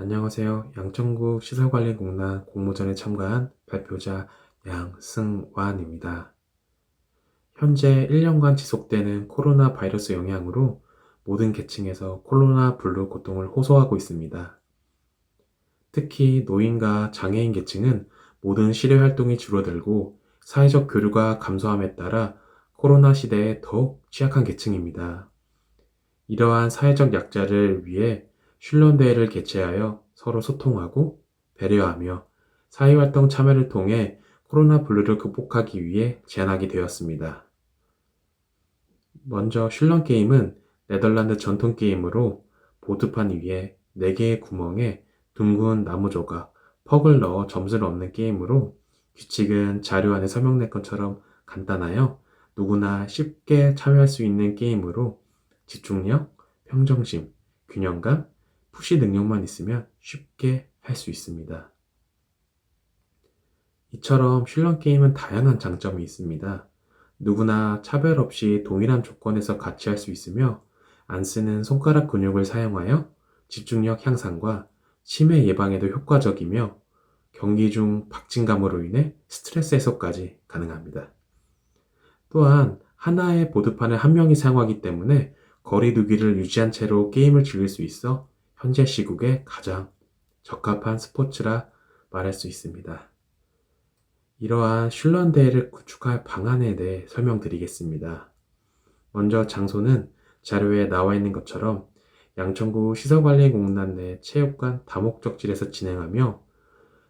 안녕하세요. 양천구 시설관리공단 공모전에 참가한 발표자 양승완입니다. 현재 1년간 지속되는 코로나 바이러스 영향으로 모든 계층에서 코로나 블루 고통을 호소하고 있습니다. 특히 노인과 장애인 계층은 모든 실외 활동이 줄어들고 사회적 교류가 감소함에 따라 코로나 시대에 더욱 취약한 계층입니다. 이러한 사회적 약자를 위해 슐런대회를 개최하여 서로 소통하고 배려하며 사회활동 참여를 통해 코로나 블루를 극복하기 위해 제안하게 되었습니다. 먼저 슐런 게임은 네덜란드 전통 게임으로 보드판 위에 4개의 구멍에 둥근 나무 조각, 퍽을 넣어 점수를 얻는 게임으로 규칙은 자료 안에 설명된 것처럼 간단하여 누구나 쉽게 참여할 수 있는 게임으로 집중력, 평정심, 균형감, 푸시 능력만 있으면 쉽게 할 수 있습니다. 이처럼 슐런 게임은 다양한 장점이 있습니다. 누구나 차별 없이 동일한 조건에서 같이 할 수 있으며 안 쓰는 손가락 근육을 사용하여 집중력 향상과 치매 예방에도 효과적이며 경기 중 박진감으로 인해 스트레스 해소까지 가능합니다. 또한 하나의 보드판을 한 명이 사용하기 때문에 거리 두기를 유지한 채로 게임을 즐길 수 있어 현재 시국에 가장 적합한 스포츠라 말할 수 있습니다. 이러한 슐런 대회를 구축할 방안에 대해 설명드리겠습니다. 먼저 장소는 자료에 나와 있는 것처럼 양천구 시설관리공단 내 체육관 다목적실에서 진행하며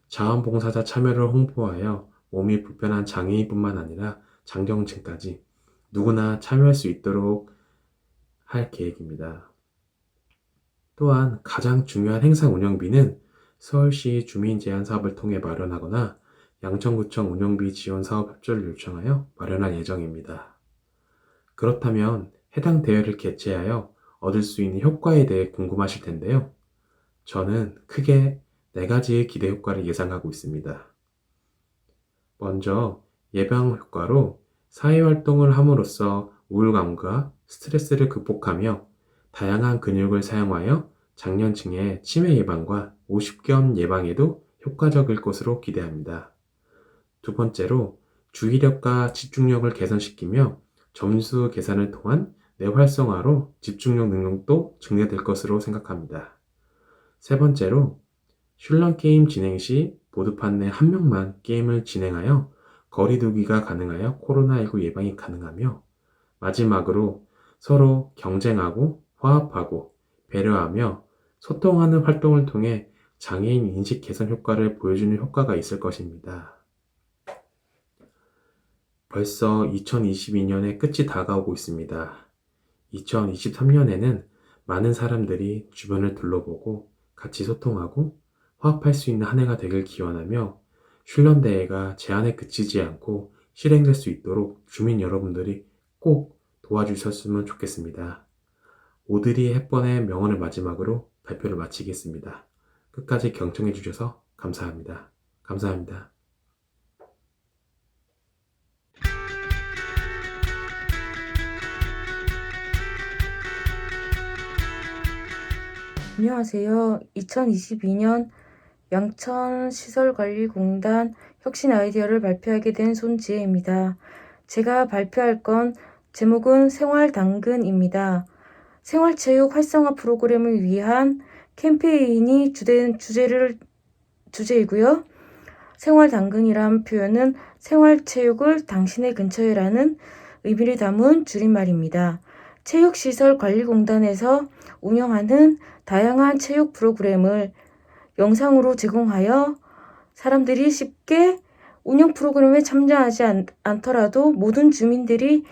자원봉사자 참여를 홍보하여 몸이 불편한 장애인뿐만 아니라 장경층까지 누구나 참여할 수 있도록 할 계획입니다. 또한 가장 중요한 행사 운영비는 서울시 주민 제한 사업을 통해 마련하거나 양천구청 운영비 지원 사업 협조를 요청하여 마련할 예정입니다. 그렇다면 해당 대회를 개최하여 얻을 수 있는 효과에 대해 궁금하실 텐데요. 저는 크게 4가지의 기대 효과를 예상하고 있습니다. 먼저 예방 효과로 사회활동을 함으로써 우울감과 스트레스를 극복하며 다양한 근육을 사용하여 장년층의 치매 예방과 오십견 예방에도 효과적일 것으로 기대합니다. 두 번째로 주의력과 집중력을 개선시키며 점수 계산을 통한 뇌 활성화로 집중력 능력도 증대될 것으로 생각합니다. 세 번째로 슐런 게임 진행 시 보드판 내 한 명만 게임을 진행하여 거리 두기가 가능하여 코로나19 예방이 가능하며 마지막으로 서로 경쟁하고 화합하고 배려하며 소통하는 활동을 통해 장애인 인식 개선 효과를 보여주는 효과가 있을 것입니다. 벌써 2022년의 끝이 다가오고 있습니다. 2023년에는 많은 사람들이 주변을 둘러보고 같이 소통하고 화합할 수 있는 한 해가 되길 기원하며 슐런 대회가 제한에 그치지 않고 실행될 수 있도록 주민 여러분들이 꼭 도와주셨으면 좋겠습니다. 오드리 헵번의 명언을 마지막으로 발표를 마치겠습니다. 끝까지 경청해 주셔서 감사합니다. 감사합니다. 안녕하세요. 2022년 양천시설관리공단 혁신 아이디어를 발표하게 된 손지혜입니다. 제가 발표할 건 제목은 생활당근입니다. 생활체육 활성화 프로그램을 위한 캠페인이 주제이고요. 생활당근이란 표현은 생활체육을 당신의 근처에라는 의미를 담은 줄임말입니다. 체육시설관리공단에서 운영하는 다양한 체육 프로그램을 영상으로 제공하여 사람들이 쉽게 운영 프로그램에 참여하지 않더라도 모든 주민들이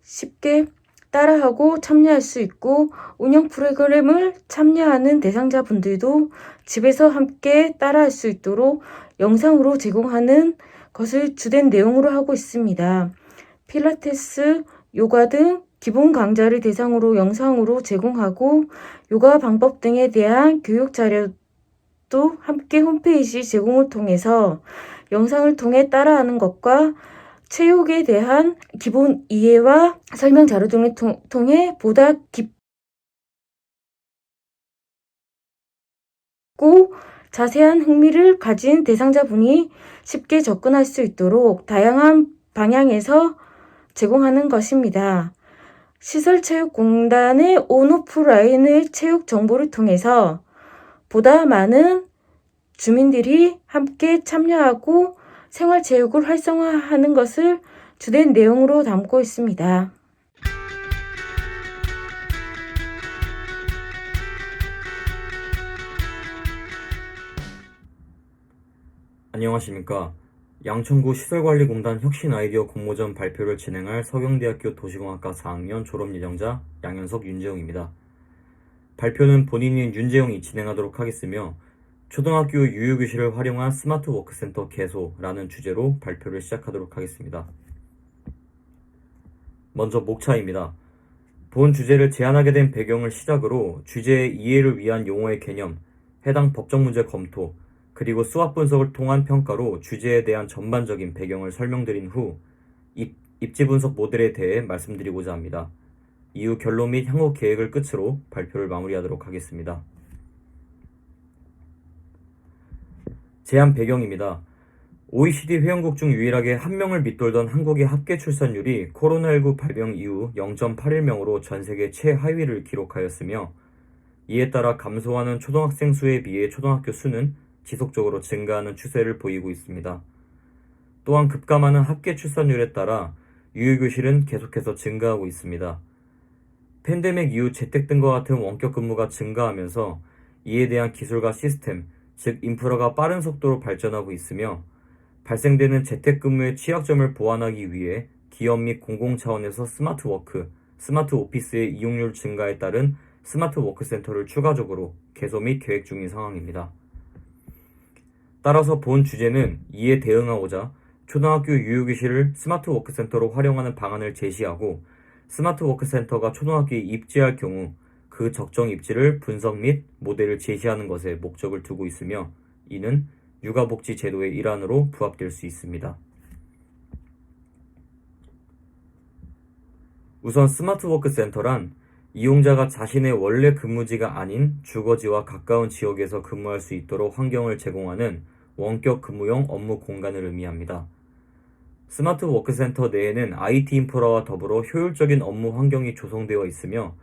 쉽게 따라하고 참여할 수 있고 운영 프로그램을 참여하는 대상자분들도 집에서 함께 따라할 수 있도록 영상으로 제공하는 것을 주된 내용으로 하고 있습니다. 필라테스, 요가 등 기본 강좌를 대상으로 영상으로 제공하고 요가 방법 등에 대한 교육 자료도 함께 홈페이지 제공을 통해서 영상을 통해 따라하는 것과 체육에 대한 기본 이해와 설명 자료 등을 통해 보다 깊 깊고 자세한 흥미를 가진 대상자분이 쉽게 접근할 수 있도록 다양한 방향에서 제공하는 것입니다. 시설체육공단의 온오프라인의 체육 정보를 통해서 보다 많은 주민들이 함께 참여하고 생활체육을 활성화하는 것을 주된 내용으로 담고 있습니다. 안녕하십니까. 양천구 시설관리공단 혁신 아이디어 공모전 발표를 진행할 서경대학교 도시공학과 4학년 졸업 예정자 양현석 윤재용입니다. 발표는 본인인 윤재용이 진행하도록 하겠으며 초등학교 유휴교실을 활용한 스마트 워크센터 개소라는 주제로 발표를 시작하도록 하겠습니다. 먼저 목차입니다. 본 주제를 제안하게 된 배경을 시작으로 주제의 이해를 위한 용어의 개념, 해당 법적 문제 검토, 그리고 수학 분석을 통한 평가로 주제에 대한 전반적인 배경을 설명드린 후 입지 분석 모델에 대해 말씀드리고자 합니다. 이후 결론 및 향후 계획을 끝으로 발표를 마무리하도록 하겠습니다. 제안 배경입니다. OECD 회원국 중 유일하게 1명을 밑돌던 한국의 합계 출산율이 코로나19 발병 이후 0.81명으로 전 세계 최하위를 기록하였으며 이에 따라 감소하는 초등학생 수에 비해 초등학교 수는 지속적으로 증가하는 추세를 보이고 있습니다. 또한 급감하는 합계 출산율에 따라 유휴교실은 계속해서 증가하고 있습니다. 팬데믹 이후 재택 등과 같은 원격 근무가 증가하면서 이에 대한 기술과 시스템, 즉 인프라가 빠른 속도로 발전하고 있으며 발생되는 재택근무의 취약점을 보완하기 위해 기업 및 공공 차원에서 스마트워크, 스마트 오피스의 이용률 증가에 따른 스마트 워크센터를 추가적으로 개소 및 계획 중인 상황입니다. 따라서 본 주제는 이에 대응하고자 초등학교 유휴교실을 스마트 워크센터로 활용하는 방안을 제시하고 스마트 워크센터가 초등학교에 입지할 경우 그 적정 입지를 분석 및 모델을 제시하는 것에 목적을 두고 있으며 이는 육아복지 제도의 일환으로 부합될 수 있습니다. 우선 스마트 워크센터란 이용자가 자신의 원래 근무지가 아닌 주거지와 가까운 지역에서 근무할 수 있도록 환경을 제공하는 원격 근무용 업무 공간을 의미합니다. 스마트 워크센터 내에는 IT 인프라와 더불어 효율적인 업무 환경이 조성되어 있으며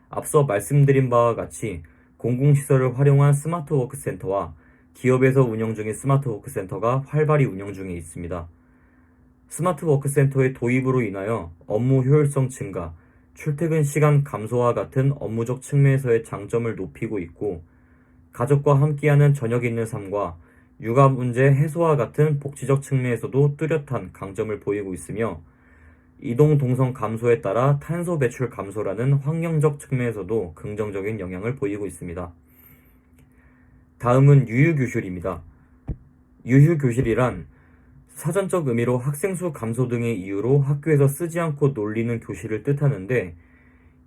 앞서 말씀드린 바와 같이 공공시설을 활용한 스마트 워크센터와 기업에서 운영 중인 스마트 워크센터가 활발히 운영 중에 있습니다. 스마트 워크센터의 도입으로 인하여 업무 효율성 증가, 출퇴근 시간 감소와 같은 업무적 측면에서의 장점을 높이고 있고 가족과 함께하는 저녁 있는 삶과 육아 문제 해소와 같은 복지적 측면에서도 뚜렷한 강점을 보이고 있으며 이동 동선 감소에 따라 탄소 배출 감소라는 환경적 측면에서도 긍정적인 영향을 보이고 있습니다. 다음은 유휴교실입니다. 유휴교실이란 사전적 의미로 학생 수 감소 등의 이유로 학교에서 쓰지 않고 놀리는 교실을 뜻하는데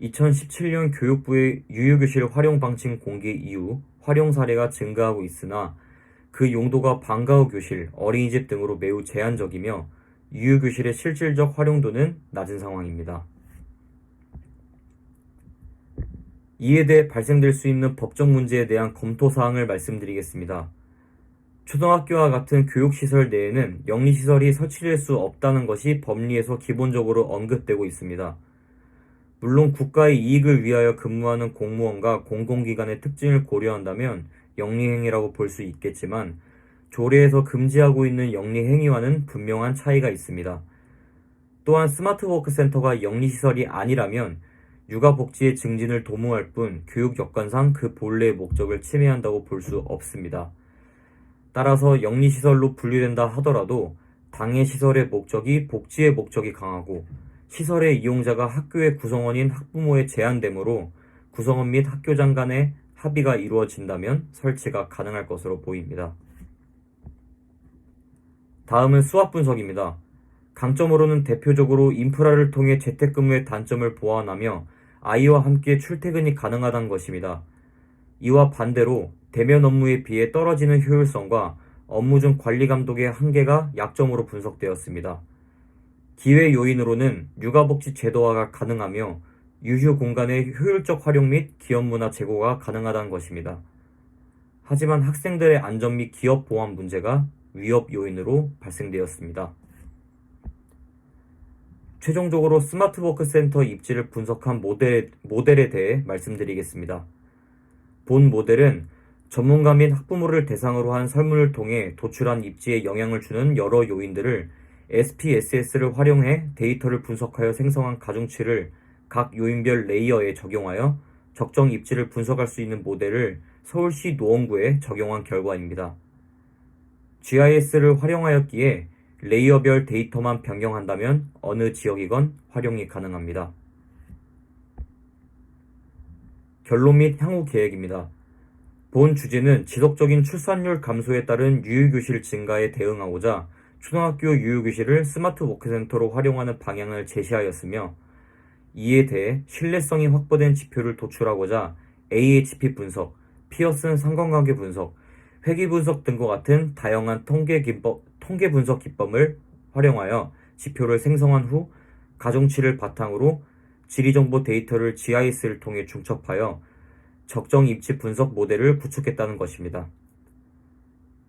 2017년 교육부의 유휴교실 활용 방침 공개 이후 활용 사례가 증가하고 있으나 그 용도가 방과 후 교실, 어린이집 등으로 매우 제한적이며 유휴교실의 실질적 활용도는 낮은 상황입니다. 이에 대해 발생될 수 있는 법적 문제에 대한 검토 사항을 말씀드리겠습니다. 초등학교와 같은 교육시설 내에는 영리시설이 설치될 수 없다는 것이 법리에서 기본적으로 언급되고 있습니다. 물론 국가의 이익을 위하여 근무하는 공무원과 공공기관의 특징을 고려한다면 영리행위라고 볼 수 있겠지만 조례에서 금지하고 있는 영리행위와는 분명한 차이가 있습니다. 또한 스마트워크센터가 영리시설이 아니라면 육아복지의 증진을 도모할 뿐 교육 여건상 그 본래의 목적을 침해한다고 볼 수 없습니다. 따라서 영리시설로 분류된다 하더라도 당해 시설의 목적이 복지의 목적이 강하고 시설의 이용자가 학교의 구성원인 학부모에 제한되므로 구성원 및 학교장 간의 합의가 이루어진다면 설치가 가능할 것으로 보입니다. 다음은 수학 분석입니다. 강점으로는 대표적으로 인프라를 통해 재택근무의 단점을 보완하며 아이와 함께 출퇴근이 가능하다는 것입니다. 이와 반대로 대면 업무에 비해 떨어지는 효율성과 업무 중 관리 감독의 한계가 약점으로 분석되었습니다. 기회 요인으로는 육아복지 제도화가 가능하며 유휴 공간의 효율적 활용 및 기업 문화 제고가 가능하다는 것입니다. 하지만 학생들의 안전 및 기업 보안 문제가 위협 요인으로 발생되었습니다. 최종적으로 스마트 워크 센터 입지를 분석한 모델에 대해 말씀드리겠습니다. 본 모델은 전문가 및 학부모를 대상으로 한 설문을 통해 도출한 입지에 영향을 주는 여러 요인들을 SPSS를 활용해 데이터를 분석하여 생성한 가중치를 각 요인별 레이어에 적용하여 적정 입지를 분석할 수 있는 모델을 서울시 노원구에 적용한 결과입니다. GIS를 활용하였기에 레이어별 데이터만 변경한다면 어느 지역이건 활용이 가능합니다. 결론 및 향후 계획입니다. 본 주제는 지속적인 출산율 감소에 따른 유휴교실 증가에 대응하고자 초등학교 유휴교실을 스마트 워크센터로 활용하는 방향을 제시하였으며, 이에 대해 신뢰성이 확보된 지표를 도출하고자 AHP 분석, 피어슨 상관관계 분석, 회귀 분석 등과 같은 다양한 통계 분석 기법을 활용하여 지표를 생성한 후 가중치를 바탕으로 지리정보 데이터를 GIS를 통해 중첩하여 적정 입지 분석 모델을 구축했다는 것입니다.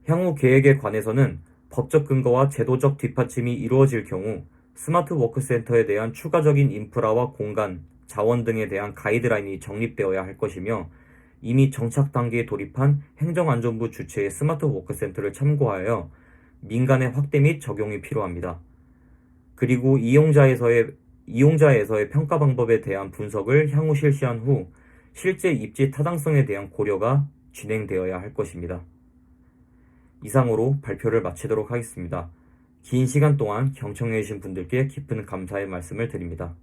향후 계획에 관해서는 법적 근거와 제도적 뒷받침이 이루어질 경우 스마트 워크센터에 대한 추가적인 인프라와 공간, 자원 등에 대한 가이드라인이 정립되어야 할 것이며, 이미 정착 단계에 돌입한 행정안전부 주최의 스마트 워크센터를 참고하여 민간의 확대 및 적용이 필요합니다. 그리고 이용자에서의 평가 방법에 대한 분석을 향후 실시한 후 실제 입지 타당성에 대한 고려가 진행되어야 할 것입니다. 이상으로 발표를 마치도록 하겠습니다. 긴 시간 동안 경청해 주신 분들께 깊은 감사의 말씀을 드립니다.